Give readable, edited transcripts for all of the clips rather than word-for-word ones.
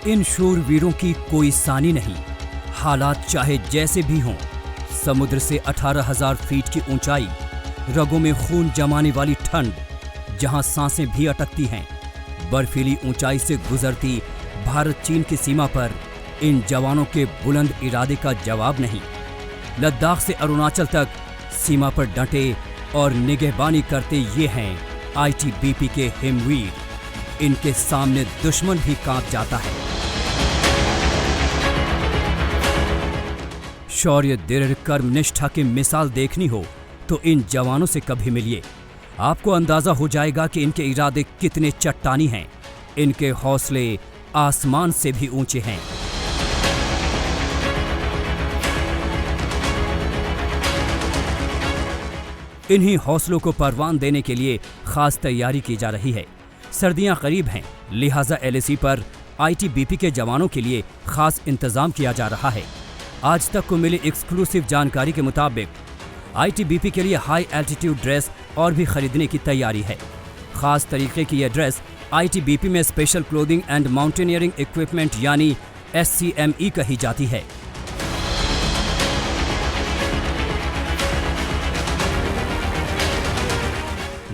इन शूरवीरों की कोई सानी नहीं। हालात चाहे जैसे भी हों, समुद्र से 18,000 फीट की ऊंचाई, रगों में खून जमाने वाली ठंड, जहां सांसें भी अटकती हैं, बर्फीली ऊंचाई से गुजरती भारत चीन की सीमा पर इन जवानों के बुलंद इरादे का जवाब नहीं। लद्दाख से अरुणाचल तक सीमा पर डटे और निगहबानी करते ये हैं आईटीबीपी के हिमवीर। इनके सामने दुश्मन भी कांप जाता है। शौर्य, दृढ़ कर्म निष्ठा की मिसाल देखनी हो तो इन जवानों से कभी मिलिए। आपको अंदाजा हो जाएगा कि इनके इरादे कितने चट्टानी हैं। इनके हौसले आसमान से भी ऊंचे हैं। इन्हीं हौसलों को परवान देने के लिए खास तैयारी की जा रही है। सर्दियां करीब हैं, लिहाजा एलएसी पर आईटीबीपी के जवानों के लिए खास इंतजाम किया जा रहा है। आज तक को मिली एक्सक्लूसिव जानकारी के मुताबिक आईटीबीपी के लिए हाई एल्टीट्यूड ड्रेस और भी खरीदने की तैयारी है। खास तरीके की यह ड्रेस आईटीबीपी में special clothing and mountaineering equipment यानी SCME कही जाती है।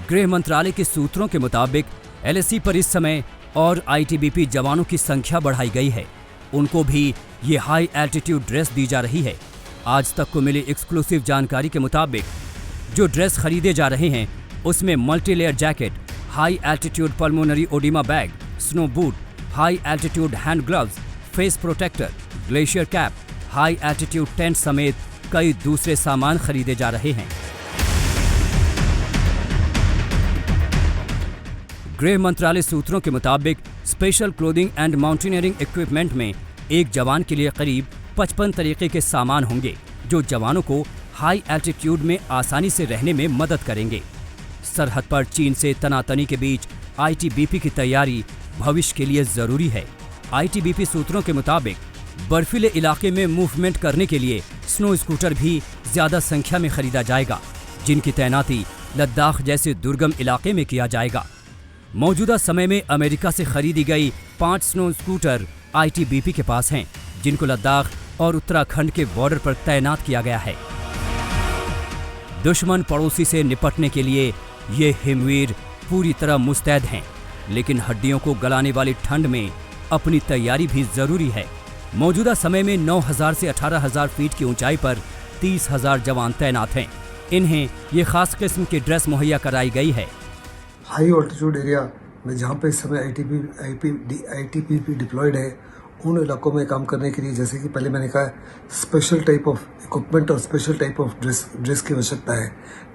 गृह मंत्रालय के सूत्रों के मुताबिक एलएसी पर इस समय और आईटीबीपी जवानों की संख्या बढ़ाई गई है। उनको भी ये हाई एल्टीट्यूड ड्रेस दी जा रही है। आज तक को मिली एक्सक्लूसिव जानकारी के मुताबिक जो ड्रेस खरीदे जा रहे हैं उसमें multi layer jacket, high altitude pulmonary oedema bag, snow boot, high altitude hand gloves, face protector, glacier cap, high altitude tent समेत कई दूसरे सामान खरीदे जा रहे हैं। गृह मंत्रालय सूत्रों के मुताबिक special clothing and mountaineering equipment में एक जवान के लिए करीब 55 तरीके के सामान होंगे जो जवानों को हाई एल्टीट्यूड में आसानी से रहने में मदद करेंगे। सरहद पर चीन से तनातनी के बीच आईटीबीपी की तैयारी भविष्य के लिए जरूरी है। आईटीबीपी सूत्रों के मुताबिक बर्फीले इलाके में मूवमेंट करने के लिए स्नो स्कूटर भी ज्यादा संख्या में खरीदा जाएगा, जिनकी तैनाती लद्दाख जैसे दुर्गम इलाके में किया जाएगा। मौजूदा समय में अमेरिका से खरीदी गई 5 स्नो स्कूटर आईटीबीपी के पास हैं, जिनको लद्दाख और उत्तराखंड के बॉर्डर पर तैनात किया गया है। दुश्मन पड़ोसी से निपटने के लिए ये हिमवीर पूरी तरह मुस्तैद हैं, लेकिन हड्डियों को गलाने वाली ठंड में अपनी तैयारी भी जरूरी है। मौजूदा समय में 9,000 से 18,000 फीट की ऊंचाई पर 30,000 जवान तैनात हैं। इन्हें ये खास किस्म की ड्रेस मुहैया कराई गई है। हाई ऑल्टीट्यूड एरिया में जहाँ पे इस समय आईटीबीपी डिप्लॉयड है, उन इलाकों में काम करने के लिए, जैसे कि पहले मैंने कहा, स्पेशल टाइप ऑफ इक्विपमेंट और स्पेशल टाइप ऑफ ड्रेस की आवश्यकता है,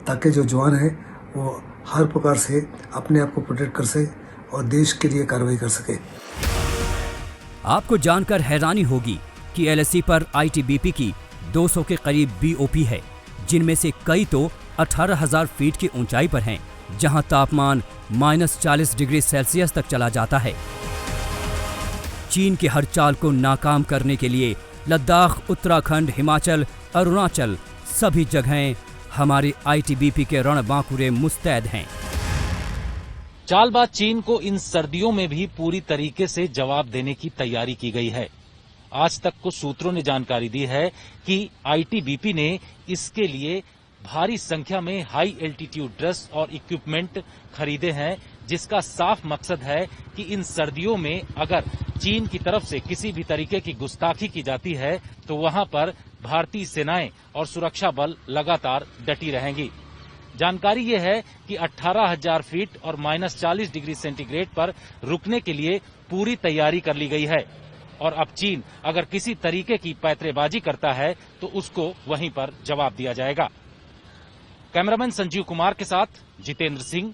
ताकि जो जवान है वो हर प्रकार से अपने आप को प्रोटेक्ट कर सके और देश के लिए कार्रवाई कर सके। आपको जानकर हैरानी होगी कि एलएसी पर आईटीबीपी की 200 के करीब बीओपी है, जिनमें से कई तो 18,000 फीट की ऊंचाई पर हैं, जहां तापमान -40 डिग्री सेल्सियस तक चला जाता है। चीन के हर चाल को नाकाम करने के लिए लद्दाख, उत्तराखंड, हिमाचल, अरुणाचल सभी जगहें हमारे आईटीबीपी के रणबांकुरे मुस्तैद हैं। चालबाज चीन को इन सर्दियों में भी पूरी तरीके से जवाब देने की तैयारी की गई है। आज तक कुछ सूत्रों ने जानकारी दी है कि आईटीबीपी ने इसके लिए भारी संख्या में हाई एल्टीट्यूड ड्रेस और इक्विपमेंट खरीदे हैं, जिसका साफ मकसद है कि इन सर्दियों में अगर चीन की तरफ से किसी भी तरीके की गुस्ताखी की जाती है तो वहां पर भारतीय सेनाएं और सुरक्षा बल लगातार डटी रहेंगी। जानकारी ये है कि 18,000 फीट और -40 डिग्री सेंटीग्रेड पर रुकने के लिए पूरी तैयारी कर ली गई है और अब चीन अगर किसी तरीके की पैंतरेबाजी करता है तो उसको वहीं पर जवाब दिया जाएगा। कैमरामैन संजीव कुमार के साथ जितेंद्र सिंह,